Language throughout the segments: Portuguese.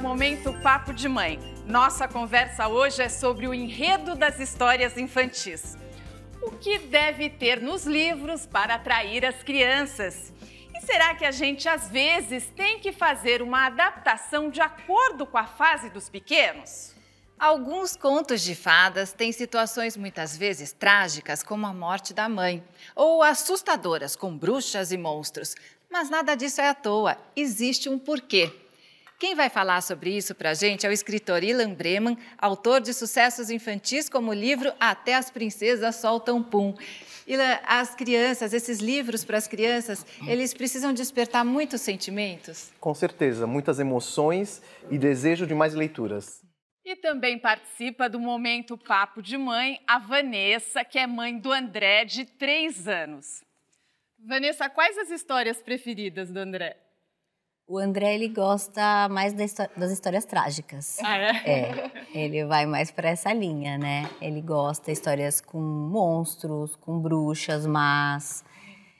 Momento Papo de Mãe. Nossa conversa hoje é sobre o enredo das histórias infantis. O que deve ter nos livros para atrair as crianças? E será que a gente, às vezes, tem que fazer uma adaptação de acordo com a fase dos pequenos? Alguns contos de fadas têm situações muitas vezes trágicas, como a morte da mãe, ou assustadoras, com bruxas e monstros. Mas nada disso é à toa, existe um porquê. Quem vai falar sobre isso pra gente é o escritor Ilan Breman, autor de sucessos infantis como o livro Até as Princesas Soltam Pum. Ilan, as crianças, esses livros para as crianças, eles precisam despertar muitos sentimentos? Com certeza, muitas emoções e desejo de mais leituras. E também participa do Momento Papo de Mãe a Vanessa, que é mãe do André, de 3 anos. Vanessa, quais as histórias preferidas do André? O André, ele gosta mais das histórias trágicas. Ah, é? Ele vai mais para essa linha, né? Ele gosta de histórias com monstros, com bruxas, mas...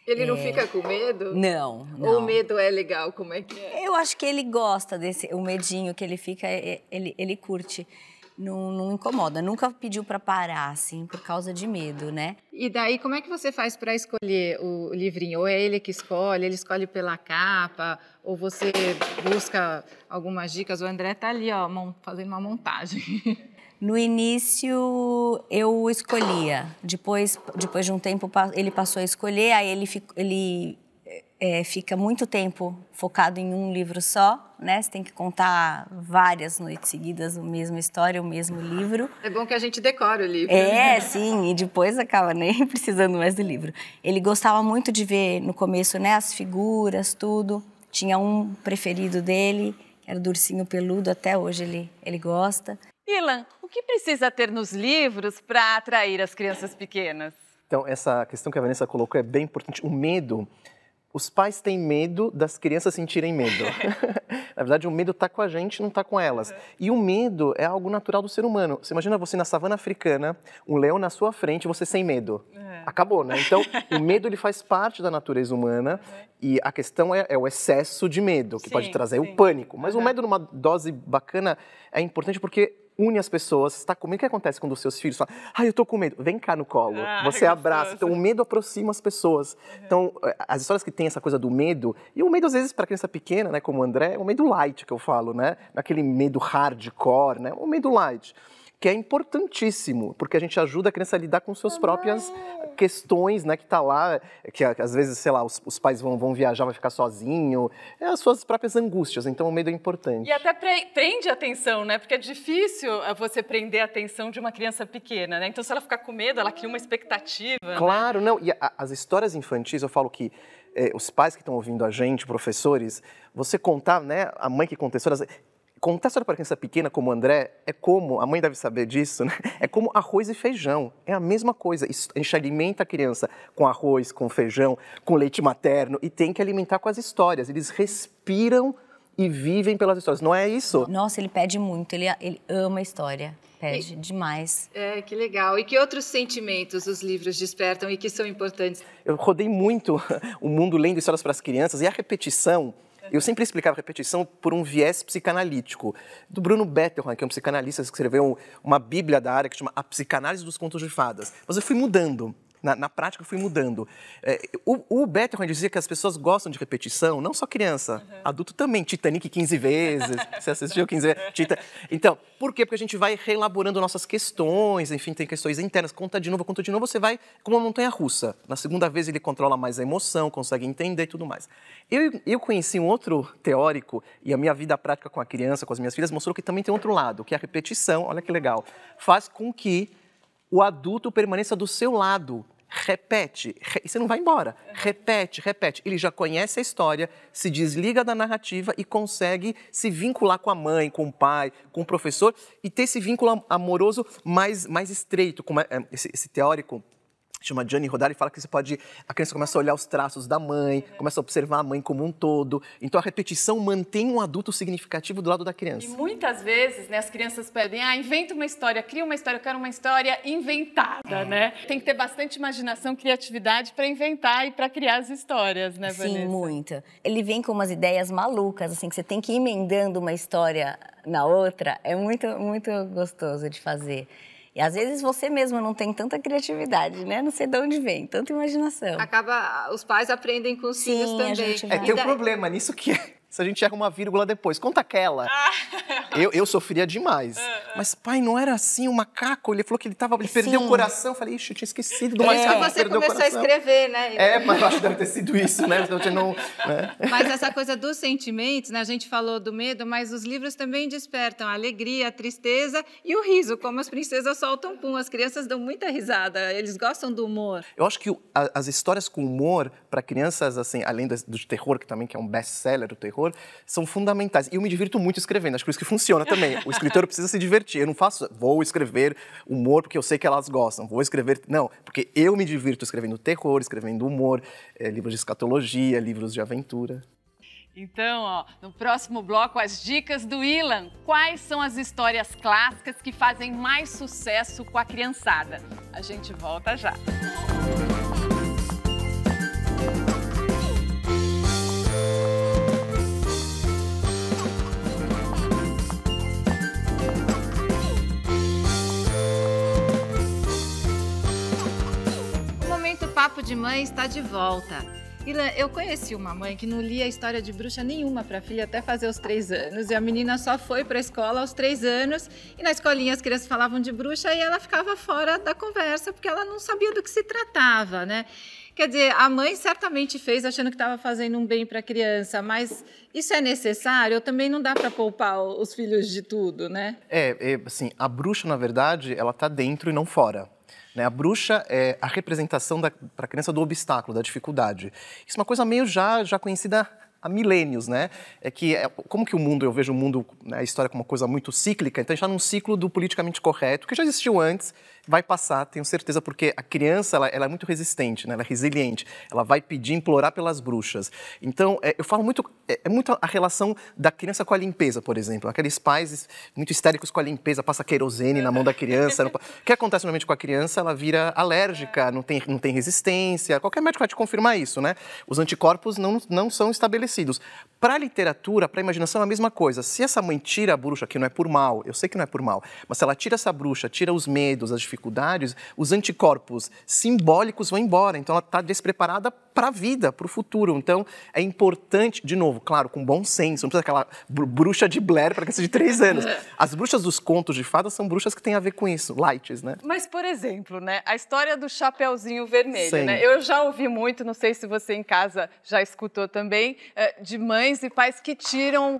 Ele não fica com medo? Não. Ou o medo é legal, como é que é? Eu acho que ele gosta desse, o medinho que ele fica, ele curte. Não incomoda, nunca pediu para parar, assim, por causa de medo, né? E daí, como é que você faz para escolher o livrinho? Ou é ele que escolhe, ele escolhe pela capa, ou você busca algumas dicas? O André tá ali, ó, fazendo uma montagem. No início, eu escolhia. Depois de um tempo, ele passou a escolher, aí ele fica muito tempo focado em um livro só, né? Você tem que contar várias noites seguidas a mesma história, o mesmo livro. É bom que a gente decora o livro. Sim, e depois acaba nem precisando mais do livro. Ele gostava muito de ver no começo, né, as figuras, tudo. Tinha um preferido dele, que era o do ursinho peludo, até hoje ele gosta. Ilan, o que precisa ter nos livros para atrair as crianças pequenas? Então, essa questão que a Vanessa colocou é bem importante. O medo, os pais têm medo das crianças sentirem medo. Na verdade, o medo está com a gente, não está com elas. E o medo é algo natural do ser humano. Você imagina você na savana africana, um leão na sua frente, você sem medo. Acabou, né? Então, o medo ele faz parte da natureza humana e a questão é o excesso de medo, que pode trazer o pânico. Mas o medo numa dose bacana é importante porque une as pessoas, você está com medo. O que acontece quando os seus filhos falam, eu tô com medo, vem cá no colo, você abraça. Então, o medo aproxima as pessoas. Então, as histórias que têm essa coisa do medo, e o medo, às vezes, para criança pequena, né, como o André, é um medo light, que eu falo, né? Naquele medo hardcore, né? Um medo light, que é importantíssimo, porque a gente ajuda a criança a lidar com suas próprias questões, né, que tá lá, que às vezes, sei lá, os pais vão viajar, vai ficar sozinho, as suas próprias angústias, então o medo é importante. E até prende a atenção, né, porque é difícil você prender a atenção de uma criança pequena, né, então se ela ficar com medo, ela cria uma expectativa. Claro, né? Não, e as histórias infantis, eu falo que os pais que estão ouvindo a gente, professores, você contar, né, a mãe que conta histórias... Contar história para criança pequena como o André é como, a mãe deve saber disso, né? É como arroz e feijão, é a mesma coisa. A gente alimenta a criança com arroz, com feijão, com leite materno e tem que alimentar com as histórias. Eles respiram e vivem pelas histórias, não é isso? Nossa, ele pede muito, ele ama a história, pede demais. Que legal. E que outros sentimentos os livros despertam e que são importantes? Eu rodei muito o mundo lendo histórias para as crianças e a repetição... Eu sempre explicava a repetição por um viés psicanalítico. Do Bruno Bettelheim, que é um psicanalista, que escreveu uma bíblia da área que chama A Psicanálise dos Contos de Fadas. Mas eu fui mudando. Na prática, eu fui mudando. O Bettelheim dizia que as pessoas gostam de repetição, não só criança, adulto também. Titanic 15 vezes, você assistiu 15 vezes? Então, por quê? Porque a gente vai reelaborando nossas questões, enfim, tem questões internas. Conta de novo, você vai como uma montanha-russa. Na segunda vez, ele controla mais a emoção, consegue entender e tudo mais. Eu conheci um outro teórico, e a minha vida prática com a criança, com as minhas filhas, mostrou que também tem outro lado, que é a repetição, olha que legal, faz com que o adulto permaneça do seu lado. Repete, e você não vai embora. Repete. Ele já conhece a história, se desliga da narrativa e consegue se vincular com a mãe, com o pai, com o professor e ter esse vínculo amoroso mais estreito. Como esse teórico chama Gianni Rodari, fala que a criança começa a olhar os traços da mãe, começa a observar a mãe como um todo. Então a repetição mantém um adulto significativo do lado da criança. E muitas vezes, né, as crianças pedem, inventa uma história, cria uma história, eu quero uma história inventada, né? Tem que ter bastante imaginação, criatividade para inventar e para criar as histórias, né, Vanessa? Sim, muito. Ele vem com umas ideias malucas, assim, que você tem que ir emendando uma história na outra, é muito, muito gostoso de fazer. E às vezes você mesmo não tem tanta criatividade, né? Não sei de onde vem, tanta imaginação. Os pais aprendem com os filhos também. A gente vai... Tem um problema nisso que se a gente erra uma vírgula depois, conta aquela. Eu sofria demais. Mas, pai, não era assim, o macaco, ele falou que ele perdeu o coração. Eu falei, ixi, eu tinha esquecido do macaco. Você começou a escrever, né? Mas eu acho que deve ter sido isso, né? Mas essa coisa dos sentimentos, né? A gente falou do medo, mas os livros também despertam a alegria, a tristeza e o riso, como as princesas soltam pum. As crianças dão muita risada, eles gostam do humor. Eu acho que as histórias com humor, para crianças, assim, além do terror, que também é um best-seller do terror, são fundamentais. E eu me divirto muito escrevendo, acho que isso que funciona também. O escritor precisa se divertir. Eu não vou escrever humor porque eu sei que elas gostam. Vou escrever... Não, porque eu me divirto escrevendo terror, escrevendo humor, livros de escatologia, livros de aventura. Então, no próximo bloco, as dicas do Ilan. Quais são as histórias clássicas que fazem mais sucesso com a criançada? A gente volta já. Papo de Mãe está de volta. Ilan, eu conheci uma mãe que não lia história de bruxa nenhuma para a filha até fazer os 3 anos. E a menina só foi para a escola aos 3 anos. E na escolinha as crianças falavam de bruxa e ela ficava fora da conversa porque ela não sabia do que se tratava, né? Quer dizer, a mãe certamente fez achando que estava fazendo um bem para a criança, mas isso é necessário? Ou também não dá para poupar os filhos de tudo, né? Assim, a bruxa, na verdade, ela está dentro e não fora. A bruxa é a representação para a criança do obstáculo, da dificuldade. Isso é uma coisa meio já conhecida há milênios, né? Como que o mundo, eu vejo o mundo, né, a história como uma coisa muito cíclica, então a gente está num ciclo do politicamente correto, que já existiu antes, vai passar, tenho certeza, porque a criança ela é muito resistente, né? Ela é resiliente, ela vai pedir, implorar pelas bruxas. Então, eu falo muito, muito a relação da criança com a limpeza, por exemplo. Aqueles pais muito histéricos com a limpeza, passa querosene na mão da criança. O que acontece normalmente com a criança? Ela vira alérgica, não tem resistência. Qualquer médico vai te confirmar isso, né? Os anticorpos não são estabelecidos. Para a literatura, para a imaginação, é a mesma coisa. Se essa mãe tira a bruxa, que não é por mal, eu sei que não é por mal, mas se ela tira essa bruxa, tira os medos, as dificuldades, os anticorpos simbólicos vão embora. Então, ela está despreparada para a vida, para o futuro. Então, é importante, de novo, claro, com bom senso, não precisa aquela bruxa de Blair para criança de 3 anos. As bruxas dos contos de fadas são bruxas que têm a ver com isso, lights, né? Mas, por exemplo, né, a história do Chapeuzinho Vermelho, Sim. né? Eu já ouvi muito, não sei se você em casa já escutou também, de mães e pais que tiram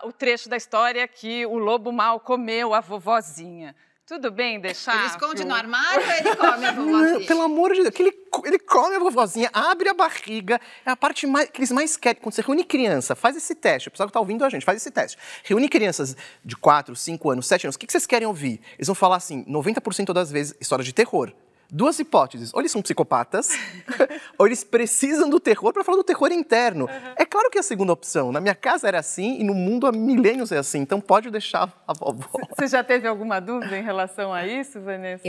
o trecho da história que o lobo mau comeu a vovozinha. Tudo bem deixar? Ele esconde no armário ou ele come a vovozinha? Não, pelo amor de Deus, que ele come a vovozinha, abre a barriga, é a parte que eles mais querem. Quando você reúne criança, faz esse teste, o pessoal que está ouvindo a gente, faz esse teste. Reúne crianças de 4, 5 anos, 7 anos, o que vocês querem ouvir? Eles vão falar assim, 90% das vezes, história de terror. 2 hipóteses, ou eles são psicopatas, ou eles precisam do terror para falar do terror interno. Uhum. É claro que é a segunda opção. Na minha casa era assim e no mundo há milênios é assim. Então pode deixar a vovó. Você já teve alguma dúvida em relação a isso, Vanessa?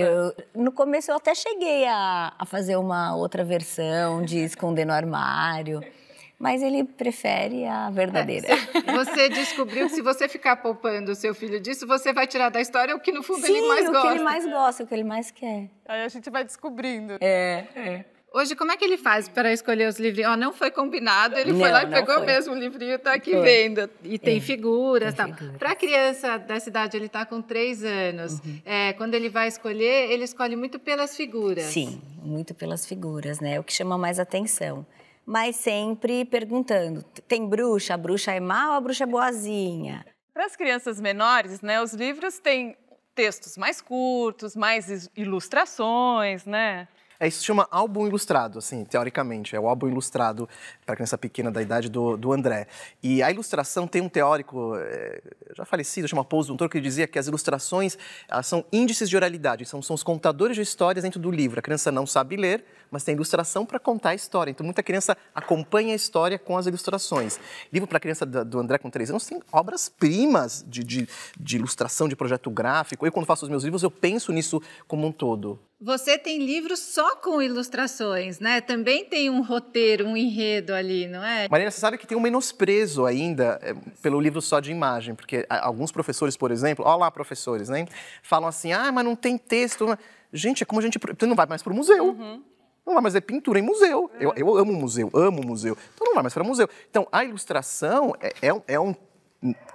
No começo eu até cheguei a fazer uma outra versão de esconder no armário. Mas ele prefere a verdadeira. Você descobriu que se você ficar poupando o seu filho disso, você vai tirar da história o que no fundo Sim, ele mais gosta. o que ele mais gosta, o que ele mais quer. Aí a gente vai descobrindo. Hoje, como é que ele faz para escolher os livrinhos? Não foi combinado, ele foi lá e pegou mesmo o livrinho e está aqui vendo. E tem figuras. Para a criança dessa idade, ele está com 3 anos. Uhum. Quando ele vai escolher, ele escolhe muito pelas figuras. Sim, muito pelas figuras, né? É o que chama mais atenção. Mas sempre perguntando, tem bruxa? A bruxa é má ou a bruxa é boazinha? Para as crianças menores, né, os livros têm textos mais curtos, mais ilustrações, né? Isso se chama álbum ilustrado, assim, teoricamente. É o álbum ilustrado para criança pequena da idade do André. E a ilustração tem um teórico já falecido, chama Paul Zumthor, que dizia que as ilustrações são índices de oralidade, são os contadores de histórias dentro do livro. A criança não sabe ler, mas tem ilustração para contar a história. Então, muita criança acompanha a história com as ilustrações. Livro para criança do André com 3 anos tem obras-primas de ilustração, de projeto gráfico. Eu, quando faço os meus livros, eu penso nisso como um todo. Você tem livros só com ilustrações, né? Também tem um roteiro, um enredo ali, não é? Marina, você sabe que tem um menosprezo ainda pelo livro só de imagem, porque alguns professores, por exemplo, olha lá professores, né? Falam assim, mas não tem texto. Gente, é como a gente... Você não vai mais para o museu. Não vai mais ver pintura em museu. Eu amo museu, Então não vai mais para museu. Então, a ilustração é um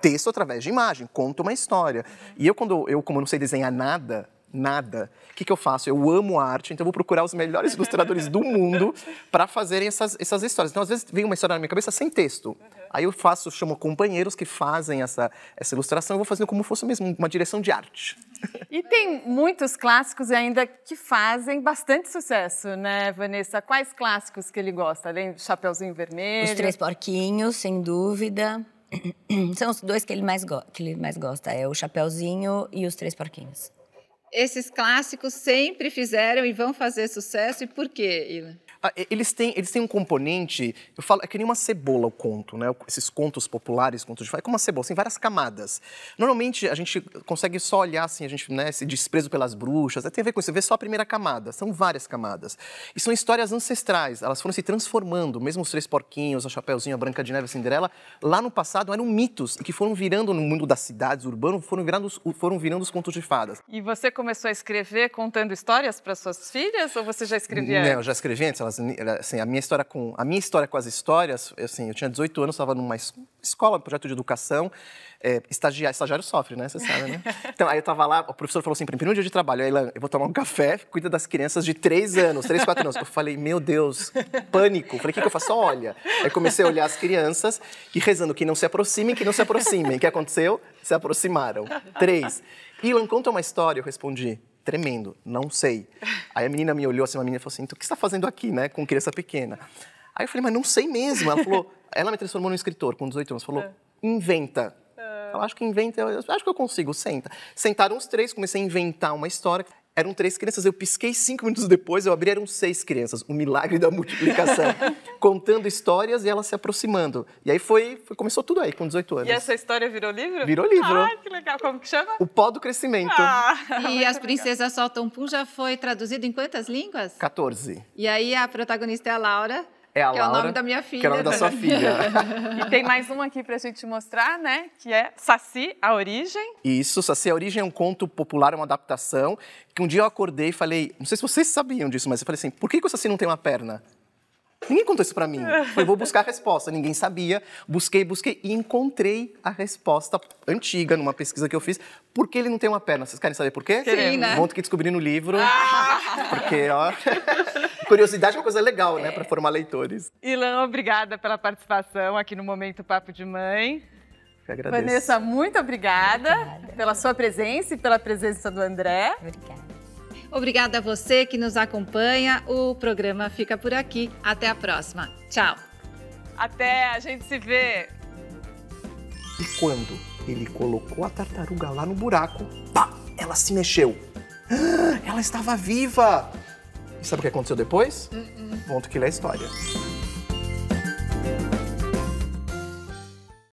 texto através de imagem, conta uma história. E como eu não sei desenhar nada, o que eu faço? Eu amo a arte, então eu vou procurar os melhores ilustradores do mundo para fazerem essas histórias. Então, às vezes, vem uma história na minha cabeça sem texto. Aí eu chamo companheiros que fazem essa ilustração, eu vou fazendo como se fosse mesmo uma direção de arte. E tem muitos clássicos ainda que fazem bastante sucesso, né, Vanessa? Quais clássicos que ele gosta, além do Chapeuzinho Vermelho? Os Três Porquinhos, sem dúvida. São os dois que ele mais gosta, é o Chapeuzinho e os Três Porquinhos. Esses clássicos sempre fizeram e vão fazer sucesso. E por quê, Ilan? Eles têm um componente, eu falo, é que nem uma cebola o conto, né? Esses contos populares, contos de fadas, é como uma cebola, tem várias camadas. Normalmente a gente consegue só olhar assim, esse desprezo pelas bruxas, tem a ver com isso, você vê só a primeira camada, são várias camadas. E são histórias ancestrais, elas foram se transformando, mesmo os Três Porquinhos, a Chapeuzinho, a Branca de Neve, a Cinderela, lá no passado eram mitos e que foram virando no mundo das cidades, urbano, foram virando os contos de fadas. E você começou a escrever contando histórias para suas filhas ou você já escrevia antes? Não, eu já escrevi antes, assim, a minha história com as histórias, assim, eu tinha 18 anos, estava numa escola, um projeto de educação, estagiário sofre, né? Você sabe, né? Então, aí eu estava lá, o professor falou assim, primeiro dia de trabalho, aí, Ilan, eu vou tomar um café, cuida das crianças de 3 anos, 3, 4 anos. Eu falei, meu Deus, pânico. Falei, o que eu faço? Só olha. Aí comecei a olhar as crianças e rezando que não se aproximem, que não se aproximem. O que aconteceu? Se aproximaram. 3. Ilan, conta uma história, eu respondi. Tremendo, não sei. Aí a menina me olhou assim, uma menina falou assim, então o que você está fazendo aqui, né, com criança pequena? Aí eu falei, mas não sei mesmo. Ela falou, ela me transformou num escritor com 18 anos, falou, inventa. Eu acho que inventa, eu acho que eu consigo, senta. Sentaram os 3, comecei a inventar uma história. Eram 3 crianças, eu pisquei 5 minutos depois, eu abri, eram 6 crianças. O milagre da multiplicação. Contando histórias e elas se aproximando. E aí começou tudo aí, com 18 anos. E essa história virou livro? Virou livro. Ai, que legal. Como que chama? O Pó do Crescimento. E As Princesas Soltam Pum já foi traduzido em quantas línguas? 14. E aí a protagonista é a Laura. É a que Laura, é o nome da minha filha. Que é o nome da sua filha. E tem mais um aqui pra gente mostrar, né? Que é Saci, a Origem. Isso, Saci, a Origem é um conto popular, é uma adaptação, que um dia eu acordei e falei, não sei se vocês sabiam disso, mas eu falei assim, por que o Saci não tem uma perna? Ninguém contou isso pra mim. Eu falei, vou buscar a resposta. Ninguém sabia. Busquei e encontrei a resposta antiga numa pesquisa que eu fiz. Por que ele não tem uma perna? Vocês querem saber por quê? Sim, né? Vão ter que descobrir no livro. Porque, ó... Curiosidade é uma coisa legal, né? Pra formar leitores. Ilan, obrigada pela participação aqui no Momento Papo de Mãe. Eu agradeço. Vanessa, muito obrigada pela sua presença e pela presença do André. Obrigada. Obrigada a você que nos acompanha. O programa fica por aqui. Até a próxima. Tchau. Até, a gente se vê. E quando ele colocou a tartaruga lá no buraco, pá, ela se mexeu. Ela estava viva! E sabe o que aconteceu depois? Conto que lê a história.